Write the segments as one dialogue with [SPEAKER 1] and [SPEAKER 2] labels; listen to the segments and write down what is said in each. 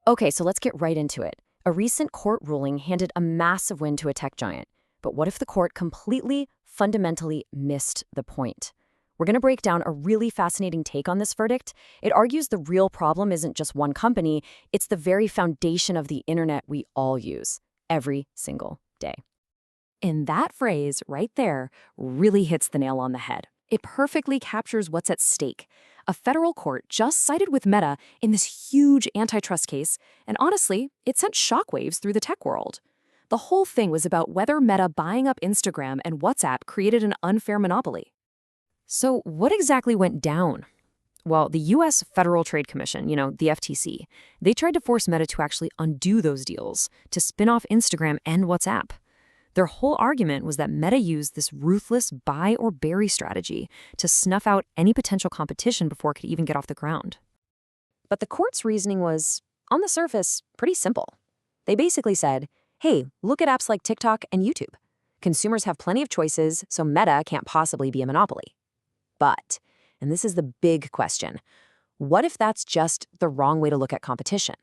[SPEAKER 1] Okay, so let's get right into it. A recent court ruling handed a massive win to a tech giant. But what if the court completely, fundamentally missed the point? We're going to break down a really fascinating take on this verdict. It argues the real problem isn't just one company, it's the very foundation of the internet we all use every single day. And that phrase right there really hits the nail on the head. It perfectly captures what's at stake. A federal court just sided with Meta in this huge antitrust case, and honestly, it sent shockwaves through the tech world. The whole thing was about whether Meta buying up Instagram and WhatsApp created an unfair monopoly. So, what exactly went down? Well, the U.S. Federal Trade Commission, the FTC, they tried to force Meta to actually undo those deals, to spin off Instagram and WhatsApp. Their whole argument was that Meta used this ruthless buy or bury strategy to snuff out any potential competition before it could even get off the ground. But the court's reasoning was, on the surface, pretty simple. They basically said, hey, look at apps like TikTok and YouTube. Consumers have plenty of choices, so Meta can't possibly be a monopoly. But, and this is the big question, what if that's just the wrong way to look at competition?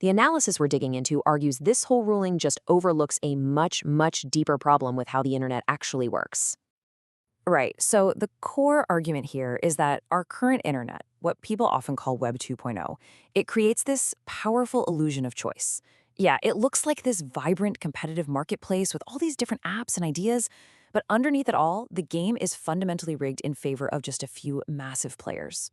[SPEAKER 1] The analysis we're digging into argues this whole ruling just overlooks a much, much deeper problem with how the internet actually works. Right, so the core argument here is that our current internet, what people often call Web 2.0, it creates this powerful illusion of choice. Yeah, it looks like this vibrant, competitive marketplace with all these different apps and ideas, but underneath it all, the game is fundamentally rigged in favor of just a few massive players.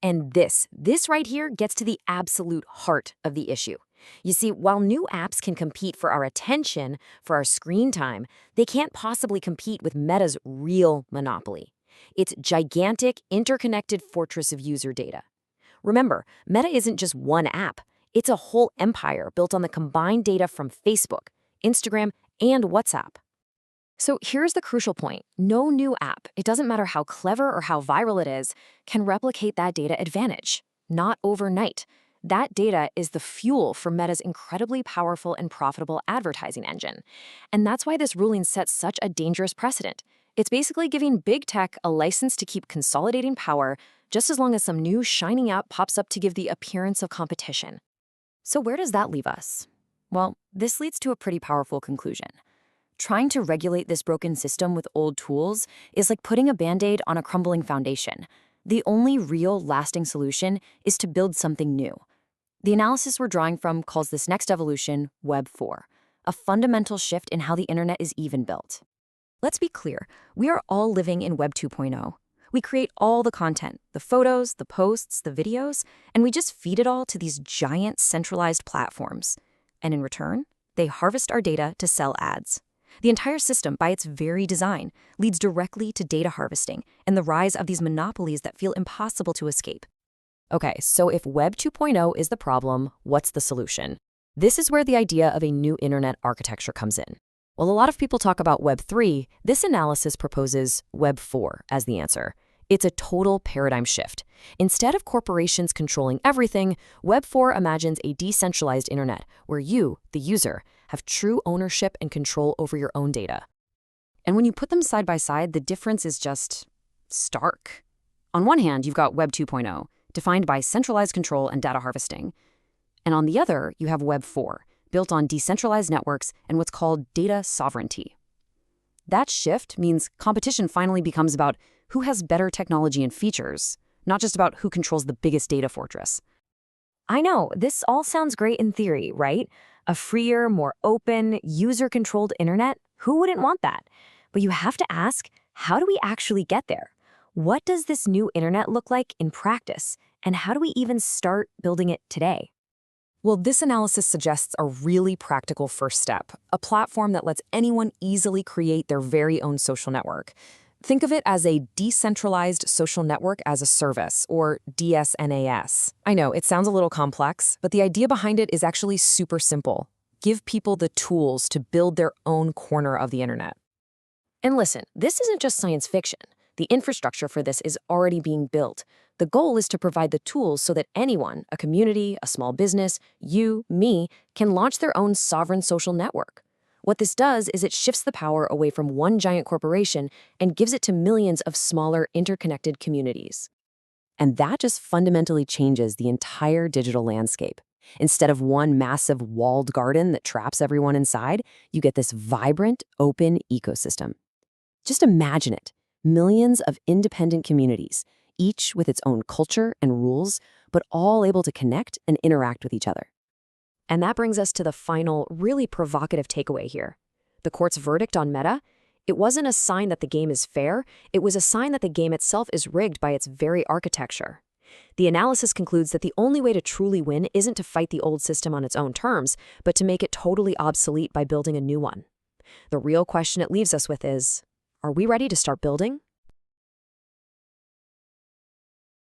[SPEAKER 1] And this right here gets to the absolute heart of the issue. You see, while new apps can compete for our attention, for our screen time, they can't possibly compete with Meta's real monopoly. Its gigantic, interconnected fortress of user data. Remember, Meta isn't just one app. It's a whole empire built on the combined data from Facebook, Instagram, and WhatsApp. So here's the crucial point. No new app, it doesn't matter how clever or how viral it is, can replicate that data advantage. Not overnight. That data is the fuel for Meta's incredibly powerful and profitable advertising engine. And that's why this ruling sets such a dangerous precedent. It's basically giving big tech a license to keep consolidating power just as long as some new shining app pops up to give the appearance of competition. So where does that leave us? Well, this leads to a pretty powerful conclusion. Trying to regulate this broken system with old tools is like putting a Band-Aid on a crumbling foundation. The only real lasting solution is to build something new. The analysis we're drawing from calls this next evolution Web 4, a fundamental shift in how the internet is even built. Let's be clear, we are all living in Web 2.0. We create all the content, the photos, the posts, the videos, and we just feed it all to these giant centralized platforms. And in return, they harvest our data to sell ads. The entire system, by its very design, leads directly to data harvesting and the rise of these monopolies that feel impossible to escape. Okay, so if Web 2.0 is the problem, what's the solution? This is where the idea of a new internet architecture comes in. While a lot of people talk about Web 3, this analysis proposes Web 4 as the answer. It's a total paradigm shift. Instead of corporations controlling everything, Web 4 imagines a decentralized internet where you, the user, have true ownership and control over your own data. And when you put them side by side, the difference is just stark. On one hand, you've got Web 2.0, defined by centralized control and data harvesting. And on the other, you have Web 4, built on decentralized networks and what's called data sovereignty. That shift means competition finally becomes about who has better technology and features, not just about who controls the biggest data fortress. I know, this all sounds great in theory, right? A freer, more open, user-controlled internet? Who wouldn't want that? But you have to ask, how do we actually get there? What does this new internet look like in practice? And how do we even start building it today? Well, this analysis suggests a really practical first step, a platform that lets anyone easily create their very own social network. Think of it as a decentralized social network as a service, or DSNaaS. I know, it sounds a little complex, but the idea behind it is actually super simple. Give people the tools to build their own corner of the internet. And listen, this isn't just science fiction. The infrastructure for this is already being built. The goal is to provide the tools so that anyone, a community, a small business, you, me, can launch their own sovereign social network. What this does is it shifts the power away from one giant corporation and gives it to millions of smaller, interconnected communities. And that just fundamentally changes the entire digital landscape. Instead of one massive walled garden that traps everyone inside, you get this vibrant, open ecosystem. Just imagine it. Millions of independent communities, each with its own culture and rules, but all able to connect and interact with each other. And that brings us to the final, really provocative takeaway here. The court's verdict on Meta, it wasn't a sign that the game is fair, it was a sign that the game itself is rigged by its very architecture. The analysis concludes that the only way to truly win isn't to fight the old system on its own terms, but to make it totally obsolete by building a new one. The real question it leaves us with is, are we ready to start building?